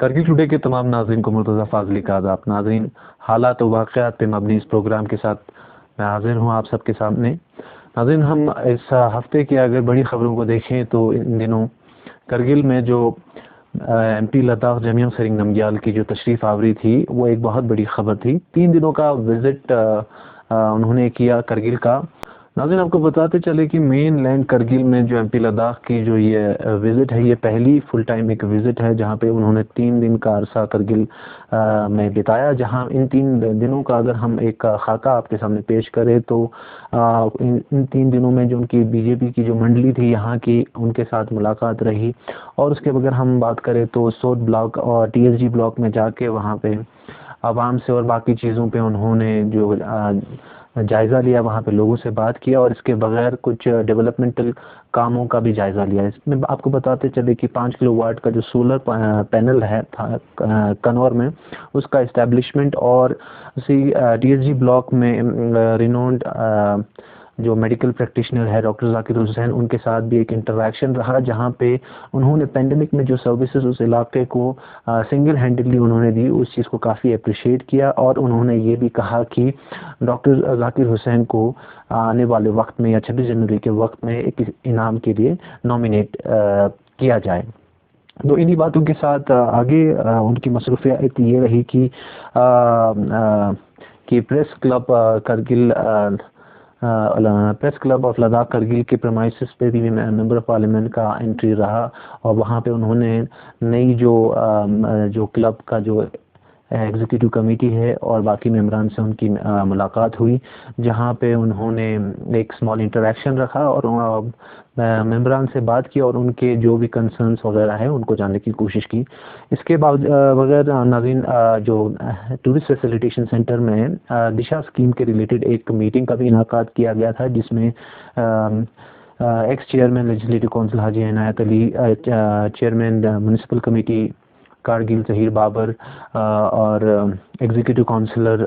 Kargil today के तमाम नाज़रीन को मुर्तज़ा फ़ाज़ली का आदाब। नाज़रीन, हालात व वाक़यात पे मबनी इस प्रोग्राम के साथ मैं हाज़िर हूँ आप सबके सामने। नाज़रीन, हम इस हफ़्ते की अगर बड़ी ख़बरों को देखें तो इन दिनों करगिल में जो MP लद्दाख जमीयत सरिंग नमग्याल की जो तशरीफ़ आवरी थी वो एक बहुत बड़ी ख़बर थी। 3 दिनों का विज़िट उन्होंने किया करगिल का। नाज़रीन, आपको बताते चले कि मेन लैंड करगिल में जो MP लद्दाख की जो ये विज़िट है, ये पहली फुल टाइम एक विज़िट है जहाँ पे उन्होंने 3 दिन का अरसा करगिल में बिताया। जहाँ इन 3 दिनों का अगर हम एक खाका आपके सामने पेश करें तो इन 3 दिनों में जो उनकी BJP की जो मंडली थी यहाँ की, उनके साथ मुलाकात रही। और उसके बगैर हम बात करें तो सोत ब्लॉक और TSG ब्लॉक में जाके वहाँ पे आवाम से और बाकी चीज़ों पे उन्होंने जो जायज़ा लिया, वहाँ पे लोगों से बात किया और इसके बगैर कुछ डेवलपमेंटल कामों का भी जायज़ा लिया। इसमें आपको बताते चले कि 5 किलोवाट का जो सोलर पैनल है कनौर में, उसका इस्टेब्लिशमेंट और उसी TSG ब्लॉक में रिनोन्ड जो मेडिकल प्रैक्टिशनर है डॉक्टर जाकिर हुसैन, उनके साथ भी एक इंटरेक्शन रहा जहाँ पे उन्होंने पेंडेमिक में जो सर्विसेज उस इलाके को सिंगल हैंडेडली उन्होंने दी, उस चीज़ को काफ़ी अप्रिशिएट किया। और उन्होंने ये भी कहा कि डॉक्टर जाकिर हुसैन को आने वाले वक्त में या 26 जनवरी के वक्त में एक इनाम के लिए नॉमिनेट किया जाए। तो इन्हीं बातों के साथ आगे उनकी मसरूफियत ये रही कि press club Kargil press club of Ladakh Kargil के प्रमाइसिस पे भी मेंबर ऑफ पार्लियामेंट का एंट्री रहा और वहाँ पे उन्होंने नई जो क्लब का जो एग्जीक्यूटिव कमेटी है और बाकी मेंबरान से उनकी मुलाकात हुई, जहाँ पे उन्होंने एक स्मॉल इंटरेक्शन रखा और मेंबरान से बात की और उनके जो भी कंसर्न्स वगैरह है उनको जानने की कोशिश की। इसके बगैर नाज़रीन, जो टूरिस्ट फैसिलिटेशन सेंटर में दिशा स्कीम के रिलेटेड एक मीटिंग का भी इनाकाद किया गया था, जिसमें ex chairman legislative council Haji Inayat Ali, chairman municipal committee Kargil Zaheer Babar और एग्जीक्यूटिव काउंसिलर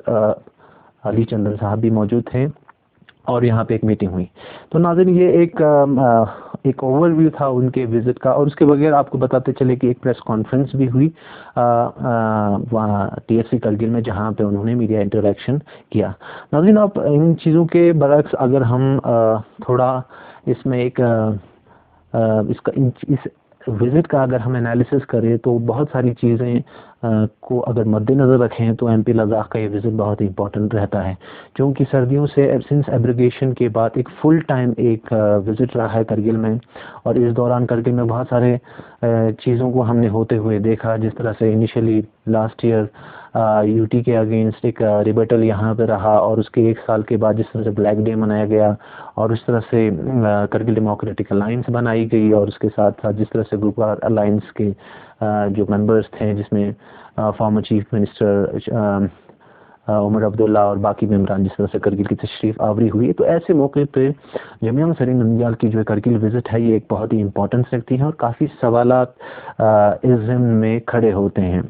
अली चंदन साहब भी मौजूद थे और यहाँ पे एक मीटिंग हुई। तो नाज़रीन, ये एक ओवरव्यू था उनके विज़िट का। और उसके बगैर आपको बताते चले कि एक प्रेस कॉन्फ्रेंस भी हुई TSC करगिल में, जहाँ पे उन्होंने मीडिया इंटरेक्शन किया। नाज़रीन, आप इन चीज़ों के बरक्स अगर हम थोड़ा इसमें इस विज़िट का अगर हम एनालिसिस करें तो बहुत सारी चीज़ें को अगर मद्देनज़र रखें तो MP लद्दाख का ये विज़िट बहुत इंपॉर्टेंट रहता है, क्योंकि सर्दियों से सिंस एब्रिगेशन के बाद एक फुल टाइम एक विज़िट रहा है करगिल में। और इस दौरान करगिल में बहुत सारे चीज़ों को हमने होते हुए देखा, जिस तरह से इनिशियली लास्ट ईयर UT के अगेंस्ट एक रिबेटल यहाँ पे रहा और उसके 1 साल के बाद जिस तरह से ब्लैक डे मनाया गया और उस तरह से करगिल डेमोक्रेटिक अलायंस बनाई गई और उसके साथ साथ जिस तरह से ग्रुप अलायंस के जो मेंबर्स थे, जिसमें former chief minister Omar Abdullah और बाकी मेंबरान जिस तरह से करगिल की तशरीफ़ आवरी हुई, तो ऐसे मौके पे जमीयत सरिंग नमग्याल की जो करगिल विज़िट है ये एक बहुत ही इंपॉर्टेंस रखती है और काफ़ी सवालात इस ज़िम्न में खड़े होते हैं,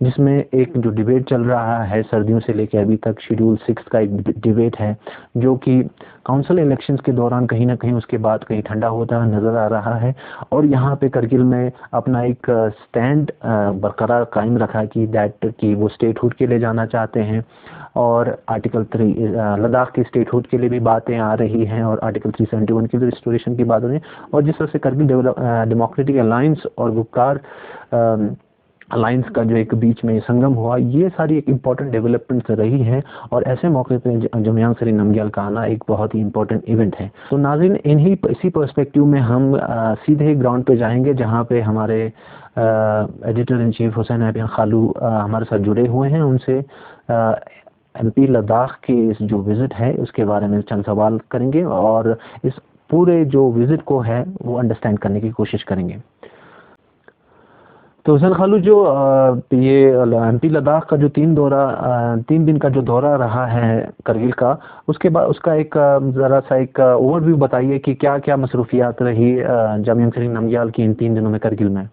जिसमें एक जो डिबेट चल रहा है सर्दियों से लेकर अभी तक, शेड्यूल 6 का एक डिबेट है जो कि काउंसिल इलेक्शंस के दौरान कहीं ना कहीं उसके बाद कहीं ठंडा होता नज़र आ रहा है। और यहाँ पे करगिल में अपना एक स्टैंड बरकरार कायम रखा कि वो स्टेटहुड के लिए जाना चाहते हैं और आर्टिकल 3 लद्दाख के स्टेटहुड के लिए भी बातें आ रही हैं और आर्टिकल 371 की भी रिस्टोरेशन की बात हो रही है। और जिस तरह से करगिल डेमोक्रेटिक अलायंस और गुप्कार अलायंस का जो एक बीच में संगम हुआ, ये सारी एक इम्पॉर्टेंट डेवलपमेंट्स रही हैं और ऐसे मौके पे जमीयत सरिंग नमग्याल का आना एक बहुत ही इम्पॉर्टेंट इवेंट है। तो नाज़रीन, इसी पर्सपेक्टिव में हम सीधे ग्राउंड पे जाएंगे, जहाँ पे हमारे एडिटर इन चीफ हुसैन आबियां खालू हमारे साथ जुड़े हुए हैं। उनसे MP लद्दाख की इस जो विज़िट है उसके बारे में चंद सवाल करेंगे और इस पूरे जो विज़िट को है वो अंडरस्टैंड करने की कोशिश करेंगे। तो हुसैन खालू, जो ये MP लद्दाख का जो 3 दिन का जो दौरा रहा है करगिल का, उसके बाद उसका एक ज़रा सा एक ओवरव्यू बताइए कि क्या क्या मसरूफियात रही जमीयत सरिंग नमग्याल की इन 3 दिनों में करगिल में।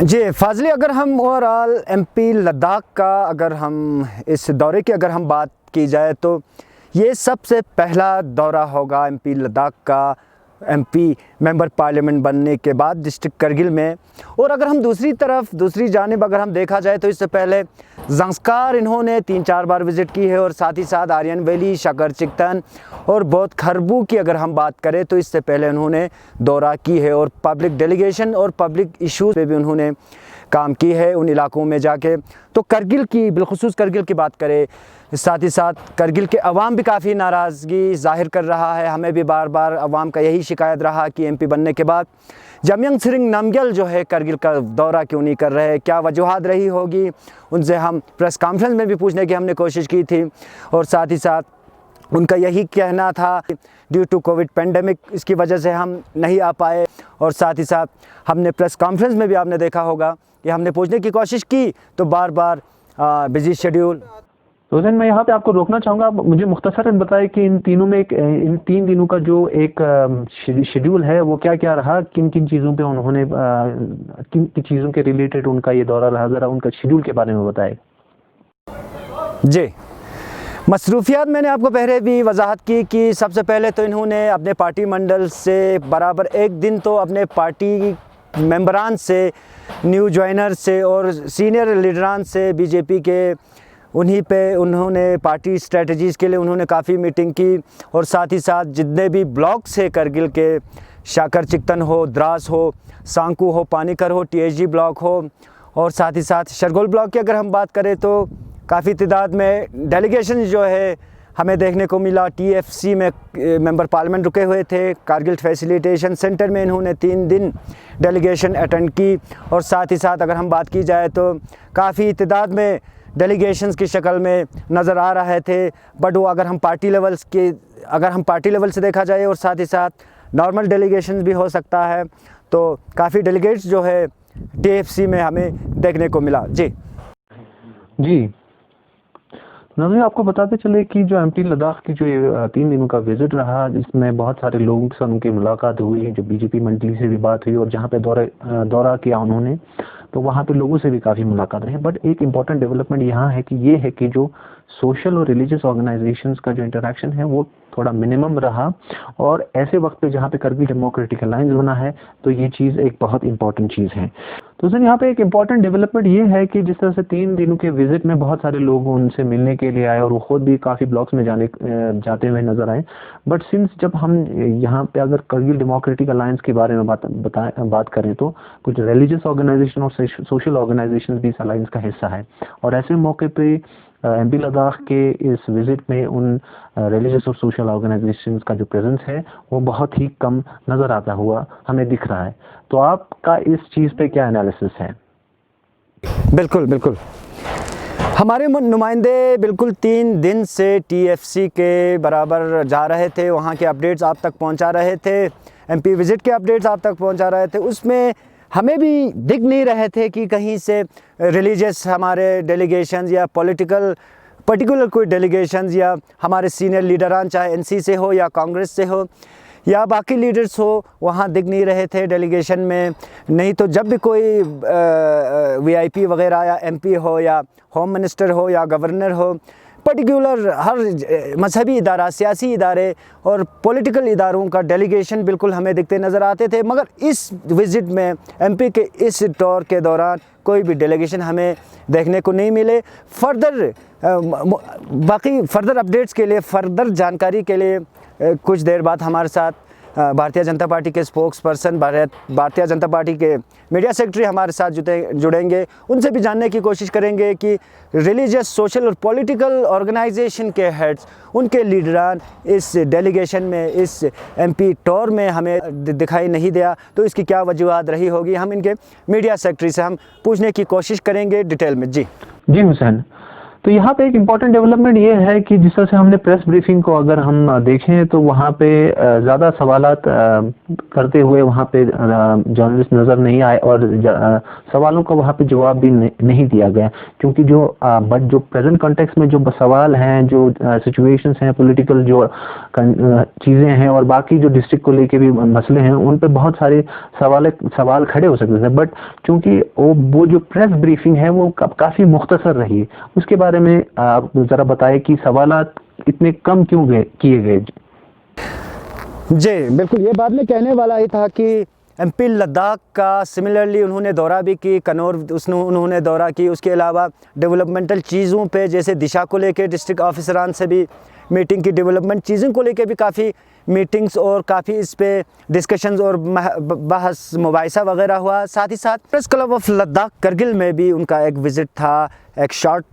जी फाजली, अगर हम ओवरऑल MP लद्दाख का अगर हम इस दौरे की अगर हम बात की जाए तो ये सबसे पहला दौरा होगा MP लद्दाख का एमपी मेंबर पार्लियामेंट बनने के बाद डिस्ट्रिक्ट करगिल में। और अगर हम दूसरी जानिब अगर हम देखा जाए तो इससे पहले ज़ंस्कार इन्होंने 3-4 बार विज़िट की है, और साथ ही साथ आर्यन वैली, शाकर चिकतन और बौद्ध खरबू की अगर हम बात करें तो इससे पहले उन्होंने दौरा की है, और पब्लिक डेलीगेशन और पब्लिक इश्यूज़ पे भी उन्होंने काम की है उन इलाकों में जाके। तो करगिल की, बिलखुसूस करगिल की बात करें, साथ ही साथ करगिल के अवाम भी काफ़ी नाराज़गी ज़ाहिर कर रहा है। हमें भी बार बार अवाम का यही शिकायत रहा कि एमपी बनने के बाद जमयंग सिरिंग नामग्यल जो है करगिल का दौरा क्यों नहीं कर रहे, क्या वजूहात रही होगी। उनसे हम प्रेस कॉन्फ्रेंस में भी पूछने की हमने कोशिश की थी, और साथ ही साथ उनका यही कहना था ड्यू टू कोविड पेंडेमिक इसकी वजह से हम नहीं आ पाए। और साथ ही साथ हमने प्रेस कॉन्फ्रेंस में भी आपने देखा होगा कि हमने पूछने की कोशिश की तो बार बार बिजी शेड्यूल। तो देन मैं यहाँ पे आपको रोकना चाहूँगा, आप मुझे मुख्तसरन बताएं कि इन 3 दिनों का जो एक शेड्यूल है वो क्या क्या रहा, किन किन चीज़ों पे उन्होंने किन किन चीज़ों के रिलेटेड उनका ये दौरा रहा, ज़रा उनका शेड्यूल के बारे में बताएं। जी, मसरूफियात मैंने आपको पहले भी वजाहत की कि सबसे पहले तो इन्होंने अपने पार्टी मंडल से बराबर एक दिन तो अपने पार्टी मेंबरान से, न्यू ज्वाइनर से और सीनियर लीडरान से बीजेपी के, उन्हीं पे उन्होंने पार्टी स्ट्रेटजीज़ के लिए उन्होंने काफ़ी मीटिंग की। और साथ ही साथ जितने भी ब्लॉक्स है करगिल के, शाकर चिकतन हो, द्रास हो, सांकू हो, पानीकर हो, टीएचजी ब्लॉक हो, और साथ ही साथ शरगोल ब्लॉक की अगर हम बात करें तो काफ़ी तादाद में डेलीगेशन जो है हमें देखने को मिला। टीएफसी में मेंबर पार्लियामेंट रुके हुए थे, कारगिल फैसिलिटेशन सेंटर में इन्होंने 3 दिन डेलीगेशन अटेंड की। और साथ ही साथ अगर हम बात की जाए तो काफ़ी तादाद में डेलीगेशंस की शक्ल में नज़र आ रहे थे, बट वो अगर हम पार्टी लेवल से देखा जाए और साथ ही साथ नॉर्मल डेलीगेशंस भी हो सकता है, तो काफ़ी डेलीगेट्स जो है टीएफसी में हमें देखने को मिला। जी नज़र आपको बताते चले कि जो एमपी लद्दाख की जो 3 दिनों का विजिट रहा, जिसमें बहुत सारे लोगों से उनकी मुलाकात हुई, जो बीजेपी मंडली से भी बात हुई, और जहां पे दौरा किया उन्होंने तो वहाँ पे लोगों से भी काफ़ी मुलाकात रही। बट एक इम्पॉर्टेंट डेवलपमेंट यहाँ है कि ये है कि जो सोशल और रिलीजियस ऑर्गेनाइजेशंस का जो इंटरेक्शन है वो थोड़ा मिनिमम रहा, और ऐसे वक्त पे जहाँ पे करगिल डेमोक्रेटिक अलायंस बना है तो ये चीज़ एक बहुत इंपॉर्टेंट चीज़ है। तो सर यहाँ पे एक इम्पॉर्टेंट डेवलपमेंट ये है कि जिस तरह से 3 दिनों के विजिट में बहुत सारे लोग उनसे मिलने के लिए आए, और वो खुद भी काफ़ी ब्लॉक्स में जाते हुए नजर आए। बट सिंस जब हम यहाँ पे अगर करगिल डेमोक्रेटिक अलायंस के बारे में बात करें तो कुछ रिलीजियस ऑर्गेनाइजेशन और सोशल ऑर्गेनाइजेशन भी इस अलायंस का हिस्सा है, और ऐसे मौके पे एमपी लद्दाख के इस विजिट में उन रिलीजियस और सोशल ऑर्गेनाइजेशंस का जो प्रेजेंस है वो बहुत ही कम नज़र आता हुआ हमें दिख रहा है। तो आपका इस चीज़ पे क्या एनालिसिस है? बिल्कुल हमारे नुमाइंदे बिल्कुल 3 दिन से टीएफसी के बराबर जा रहे थे, वहाँ के अपडेट्स आप तक पहुँचा रहे थे, एमपी विजिट के अपडेट्स आप तक पहुँचा रहे थे। उसमें हमें भी दिख नहीं रहे थे कि कहीं से रिलीजियस हमारे डेलीगेशंस या पर्टिकुलर कोई डेलीगेशंस या हमारे सीनियर लीडरान, चाहे एनसी से हो या कांग्रेस से हो या बाकी लीडर्स हो, वहाँ दिख नहीं रहे थे डेलीगेशन में। नहीं तो जब भी कोई वीआईपी वगैरह या एमपी हो या होम मिनिस्टर हो या गवर्नर हो, पर्टिकुलर हर मजहबी इदारा, सियासी इदारे और पॉलिटिकल इदारों का डेलीगेशन बिल्कुल हमें दिखते नज़र आते थे। मगर इस विज़िट में एमपी के इस टूर के दौरान कोई भी डेलीगेशन हमें देखने को नहीं मिले। बाकी फर्दर अपडेट्स के लिए, फर्दर जानकारी के लिए कुछ देर बाद हमारे साथ भारतीय जनता पार्टी के spokes person, Bharatiya Janata party के मीडिया सेक्रेटरी हमारे साथ जुड़ेंगे। उनसे भी जानने की कोशिश करेंगे कि रिलीजियस, सोशल और पॉलिटिकल ऑर्गेनाइजेशन के हेड्स, उनके लीडरान इस डेलीगेशन में, इस एमपी टूर में हमें दिखाई नहीं दिया, तो इसकी क्या वजूहत रही होगी, हम इनके मीडिया सेक्रेटरी से हम पूछने की कोशिश करेंगे डिटेल में। जी हुसैन, तो यहाँ पे एक इम्पॉर्टेंट डेवलपमेंट ये है कि जिस तरह से हमने प्रेस ब्रीफिंग को अगर हम देखें तो वहाँ पे ज़्यादा सवालात करते हुए वहाँ पे जर्नलिस्ट नज़र नहीं आए, और सवालों का वहाँ पे जवाब भी नहीं दिया गया, क्योंकि जो प्रेजेंट कॉन्टेक्स्ट में जो सवाल हैं, जो सिचुएशंस हैं, पॉलिटिकल जो चीज़ें हैं और बाकी जो डिस्ट्रिक्ट को लेके भी मसले हैं, उन पे बहुत सारे सवाल खड़े हो सकते थे। बट चूँकि वो जो प्रेस ब्रीफिंग है वो काफ़ी मुख्तसर रही, उसके बारे में आप ज़रा बताएं कि सवालात इतने कम क्यों किए गए? जी बिल्कुल, ये बात मैं कहने वाला ही था कि एमपी लद्दाख का सिमिलरली उन्होंने दौरा भी की, कन्नौर उन्होंने दौरा की। उसके अलावा डेवलपमेंटल चीज़ों पे जैसे दिशा को लेके डिस्ट्रिक्ट ऑफिसरान से भी मीटिंग की, डेवलपमेंट चीज़ों को लेके भी काफ़ी मीटिंग्स और काफ़ी इस पे डिस्कशंस और बहस मुबाहिसा वगैरह हुआ। साथ ही साथ press club of Ladakh Kargil में भी उनका एक विज़िट था। एक शॉर्ट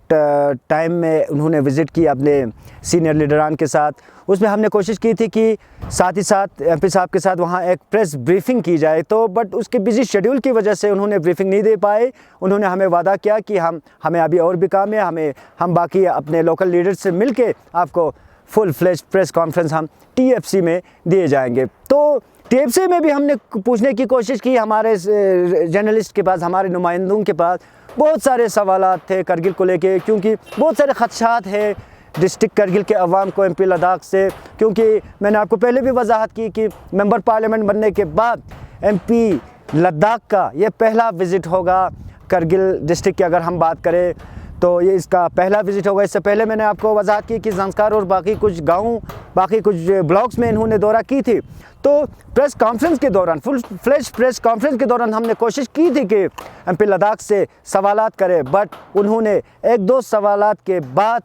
टाइम में उन्होंने विज़िट की अपने सीनियर लीडरान के साथ। उसमें हमने कोशिश की थी कि साथ ही साथ एमपी साहब के साथ वहाँ एक प्रेस ब्रीफिंग की जाए, तो बट उसके बिजी शेड्यूल की वजह से उन्होंने ब्रीफिंग नहीं दे पाए। उन्होंने हमें वादा किया कि हमें अभी और भी काम है, हम बाकी अपने लोकल लीडर्स से मिलके आपको फुल फ्लेज प्रेस कॉन्फ्रेंस हम टीएफसी में दिए जाएंगे। तो टीएफसी में भी हमने पूछने की कोशिश की, हमारे जर्नलिस्ट के पास, हमारे नुमाइंदों के पास बहुत सारे सवालात थे करगिल को लेके, क्योंकि बहुत सारे खदशात है डिस्ट्रिक्ट करगिल के अवाम को एमपी लद्दाख से। क्योंकि मैंने आपको पहले भी वजाहत की कि मेंबर पार्लियामेंट बनने के बाद एमपी लद्दाख का ये पहला विज़िट होगा करगिल डिस्ट्रिक्ट की। अगर हम बात करें तो ये इसका पहला विज़िट होगा। इससे पहले मैंने आपको वजाहत की कि ज़ंस्कार और बाकी कुछ गाँव, बाकी कुछ ब्लॉक्स में इन्होंने दौरा की थी। तो प्रेस कॉन्फ्रेंस के दौरान, फुल फ्लेज प्रेस कॉन्फ्रेंस के दौरान हमने कोशिश की थी कि एमपी लद्दाख से सवालात करें, बट उन्होंने एक दो सवालात के बाद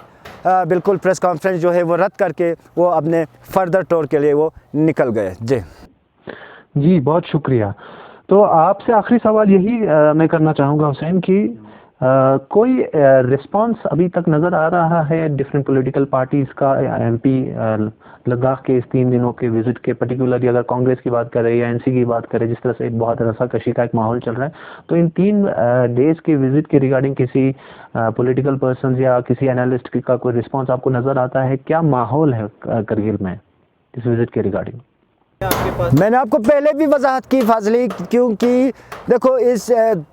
बिल्कुल प्रेस कॉन्फ्रेंस जो है वो रद्द करके वो अपने फर्दर टूर के लिए वो निकल गए। जी बहुत शुक्रिया। तो आपसे आखिरी सवाल यही मैं करना चाहूँगा हुसैन कि कोई रिस्पांस अभी तक नज़र आ रहा है डिफरेंट पॉलिटिकल पार्टीज़ का एमपी लद्दाख के इस 3 दिनों के विज़िट के, पर्टिकुलरली अगर कांग्रेस की बात करें या एनसी की बात करें, जिस तरह से एक बहुत रसाकशी का एक माहौल चल रहा है, तो इन 3 डेज़ के विज़िट के रिगार्डिंग किसी पॉलिटिकल पर्सन या किसी एनालिस्ट का कोई रिस्पांस आपको नज़र आता है? क्या माहौल है करगिल में इस विज़िट के रिगार्डिंग? मैंने आपको पहले भी वजाहत की फाजली, क्योंकि देखो इस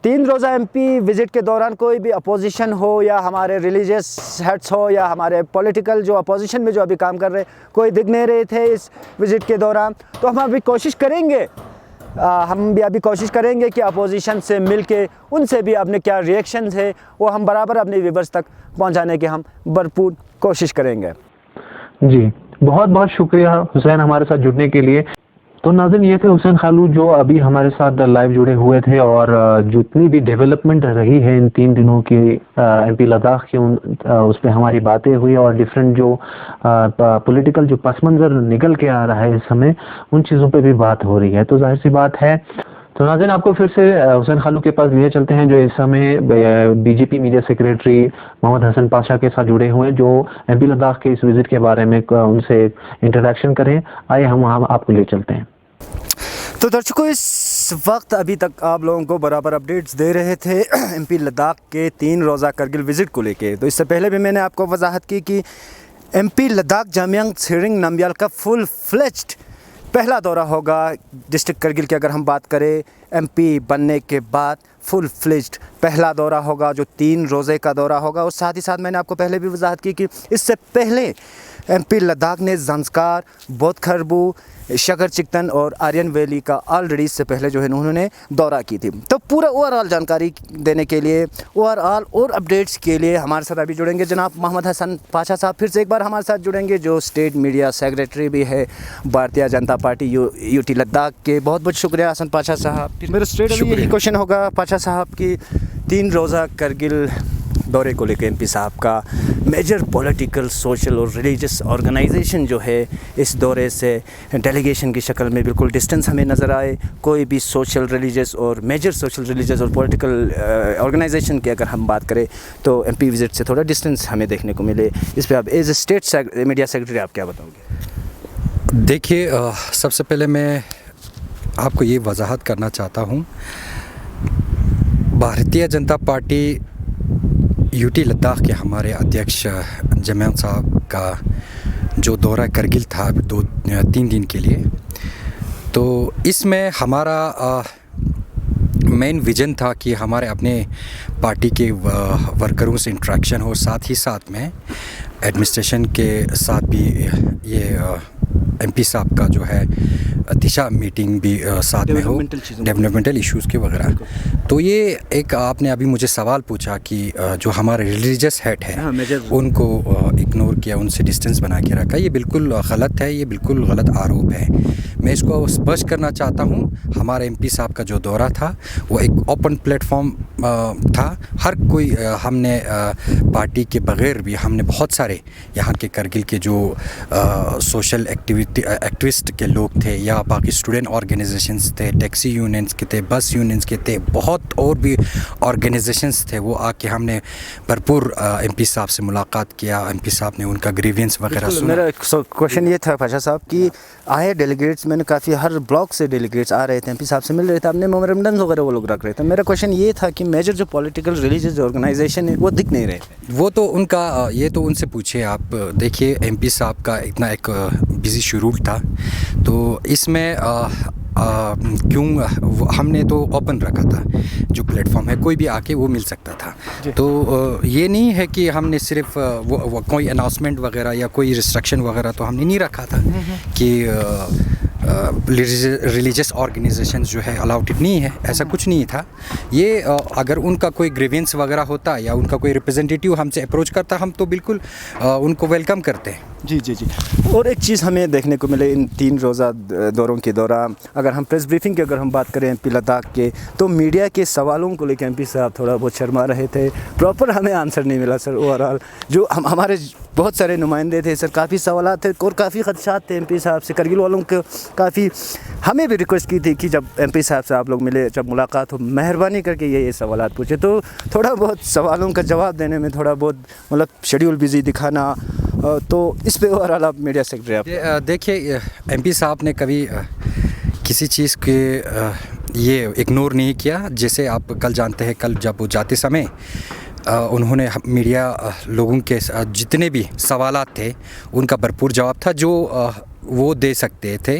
3 रोज़ा एमपी विज़िट के दौरान कोई भी अपोजिशन हो या हमारे रिलीजियस हेड्स हो या हमारे पॉलिटिकल जो अपोजिशन में जो अभी काम कर रहे, कोई दिख नहीं रहे थे इस विज़िट के दौरान। तो हम अभी कोशिश करेंगे, हम भी अभी कोशिश करेंगे कि अपोजिशन से मिलके उनसे भी अपने क्या रिएक्शंस है वो हम बराबर अपने व्यूअर्स तक पहुंचाने की हम भरपूर कोशिश करेंगे। जी बहुत बहुत शुक्रिया हुसैन हमारे साथ जुड़ने के लिए। तो नाज़रीन, ये थे हुसैन खालू जो अभी हमारे साथ लाइव जुड़े हुए थे, और जितनी भी डेवलपमेंट रही है इन 3 दिनों की एमपी लद्दाख की उस पर हमारी बातें हुई, और डिफरेंट जो पॉलिटिकल जो पस मंज़र निकल के आ रहा है इस समय, उन चीज़ों पे भी बात हो रही है। तो जाहिर सी बात है, तो नाज़रीन आपको फिर से हुसैन खालू के पास लिए चलते हैं जो इस समय BJP media secretary Mohammad Hasan Pasha के साथ जुड़े हुए हैं, जो एमपी लद्दाख के इस विज़िट के बारे में उनसे इंटरेक्शन करें। आइए हम वहाँ आपको ले चलते हैं। तो दर्शकों, इस वक्त अभी तक आप लोगों को बराबर अपडेट्स दे रहे थे एमपी लद्दाख के 3 रोज़ा करगिल विज़िट को लेके। तो इससे पहले भी मैंने आपको वजाहत की कि एमपी लद्दाख जामयांग त्सरिंग नामग्याल का फुल फ्लेज्ड पहला दौरा होगा डिस्ट्रिक्ट करगिल की। अगर हम बात करें एमपी बनने के बाद फुल फ्लेज्ड पहला दौरा होगा जो 3 रोज़े का दौरा होगा। और साथ ही साथ मैंने आपको पहले भी वजाहत की कि इससे पहले एमपी लद्दाख ने ज़ंस्कार, बौद्ध खरबू, शकर चिकतन और आर्यन वैली का ऑलरेडी इससे पहले जो है उन्होंने दौरा की थी। तो पूरा ओवरऑल जानकारी देने के लिए, ओवरऑल और अपडेट्स के लिए हमारे साथ अभी जुड़ेंगे जनाब मोहम्मद हसन पाशा साहब। फिर से एक बार हमारे साथ जुड़ेंगे, जो स्टेट मीडिया सेक्रेटरी भी है भारतीय जनता पार्टी यूटी लद्दाख के। बहुत बहुत शुक्रिया हसन पाशा साहब। मेरा स्ट्रेट यही क्वेश्चन होगा पाशा साहब की 3 रोज़ा करगिल दौरे को लेकर एमपी साहब का मेजर पॉलिटिकल, सोशल और रिलीजियस ऑर्गेनाइजेशन जो है इस दौरे से डेलीगेशन की शक्ल में बिल्कुल डिस्टेंस हमें नज़र आए। कोई भी सोशल रिलीजियस और मेजर सोशल रिलीजियस और पॉलिटिकल ऑर्गेनाइजेशन की अगर हम बात करें तो एमपी विज़िट से थोड़ा डिस्टेंस हमें देखने को मिले। इस पर आप as a state media secretary आप क्या बताओगे? देखिए, सबसे पहले मैं आपको ये वजाहत करना चाहता हूँ, भारतीय जनता पार्टी यूटी लद्दाख के हमारे अध्यक्ष जमयांग साहब का जो दौरा करगिल था 2-3 दिन के लिए, तो इसमें हमारा मेन विज़न था कि हमारे अपने पार्टी के वर्करों से इंटरेक्शन हो, साथ ही साथ में एडमिनिस्ट्रेशन के साथ भी ये एमपी साहब का जो है दिशा मीटिंग भी साथ में हो, डेवलपमेंटल इश्यूज़ के वगैरह। तो ये एक आपने अभी मुझे सवाल पूछा कि जो हमारे रिलीजियस हेड है उनको इग्नोर किया, उनसे डिस्टेंस बना के रखा, ये बिल्कुल गलत है, ये बिल्कुल गलत आरोप है। मैं इसको स्पष्ट करना चाहता हूँ, हमारे एमपी साहब का जो दौरा था वो एक ओपन प्लेटफॉर्म था। हर कोई हमने पार्टी के बगैर भी हमने बहुत सारे यहाँ के करगिल के जो सोशल एक्टिविस्ट के लोग थे या बाकी स्टूडेंट ऑर्गेनाइजेशंस थे, टैक्सी यूनियंस के थे, बस यूनियंस के थे, बहुत और भी ऑर्गेनाइजेशंस थे, वो आके हमने भरपूर एमपी साहब से मुलाकात किया। एमपी साहब ने उनका ग्रीवेंस वगैरह सुना। मेरा क्वेश्चन ये था पाशा साहब कि आए डेलीगेट्स, मैंने काफ़ी हर ब्लॉक से डेलीगेट्स आ रहे थे, एमपी साहब से मिल रहे थे, अपने मेमोरेंडम्स वगैरह वो लोग रख रहे थे। मेरा क्वेश्चन ये था कि मेजर जो पॉलिटिकल रिलीजियस ऑर्गेनाइजेशन है वो दिख नहीं रहे थे। वो तो उनका ये तो उनसे पूछिए आप। देखिए एमपी साहब का इतना एक बिज़ी शेड्यूल था, तो इसमें क्यों हमने तो ओपन रखा था, जो प्लेटफॉर्म है कोई भी आके वो मिल सकता था। तो ये नहीं है कि हमने सिर्फ वो कोई अनाउंसमेंट वगैरह या कोई रिस्ट्रिक्शन वगैरह तो हमने नहीं रखा था कि रिलीजियस ऑर्गेनाइजेशंस जो है अलाउड नहीं है, ऐसा कुछ नहीं था। ये अगर उनका कोई ग्रीवेंस वगैरह होता या उनका कोई रिप्रेजेंटेटिव हमसे अप्रोच करता, हम तो बिल्कुल उनको वेलकम करते हैं। जी जी जी। और एक चीज़ हमें देखने को मिले इन 3 रोज़ा दौरों के दौरान, अगर हम प्रेस ब्रीफिंग की अगर हम बात करें एमपी लद्दाख के, तो मीडिया के सवालों को लेकर एमपी साहब थोड़ा बहुत शर्मा रहे थे। प्रॉपर हमें आंसर नहीं मिला सर। ओवरऑल जो हमारे बहुत सारे नुमाइंदे थे सर, काफ़ी सवाल थे और काफ़ी खदशात थे एमपी साहब से। करगिल वालों को काफ़ी हमें भी रिक्वेस्ट की थी कि जब एमपी साहब से आप लोग मिले, जब मुलाकात हो, मेहरबानी करके ये सवाल पूछे। तो थोड़ा बहुत सवालों का जवाब देने में थोड़ा बहुत मतलब शेड्यूल बिजी दिखाना, तो इस पे ओवरऑल आप मीडिया सेक्रेटरी आप देखिए एमपी साहब ने कभी किसी चीज़ के ये इग्नोर नहीं किया। जैसे आप कल जानते हैं, कल जब वो जाते समय उन्होंने मीडिया लोगों के जितने भी सवालात थे उनका भरपूर जवाब था जो वो दे सकते थे।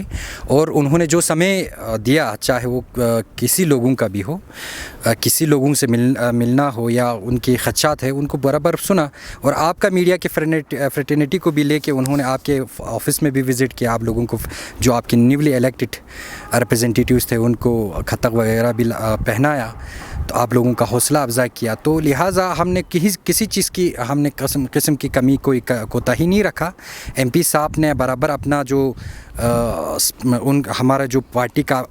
और उन्होंने जो समय दिया, चाहे वो किसी लोगों का भी हो, किसी लोगों से मिलना हो या उनके खदशात है, उनको बराबर सुना। और आपका मीडिया के फ्रेटर्निटी को भी लेके उन्होंने आपके ऑफिस में भी विज़िट किया। आप लोगों को जो आपके न्यूली इलेक्टेड रिप्रेजेंटेटिव्स थे उनको खतक वगैरह भी पहनाया, तो आप लोगों का हौसला अफजाई किया। तो लिहाजा हमने किसी चीज़ की हमने किस्म की कमी कोई कोताही नहीं रखा। एमपी साहब ने बराबर अपना जो हमारा जो पार्टी का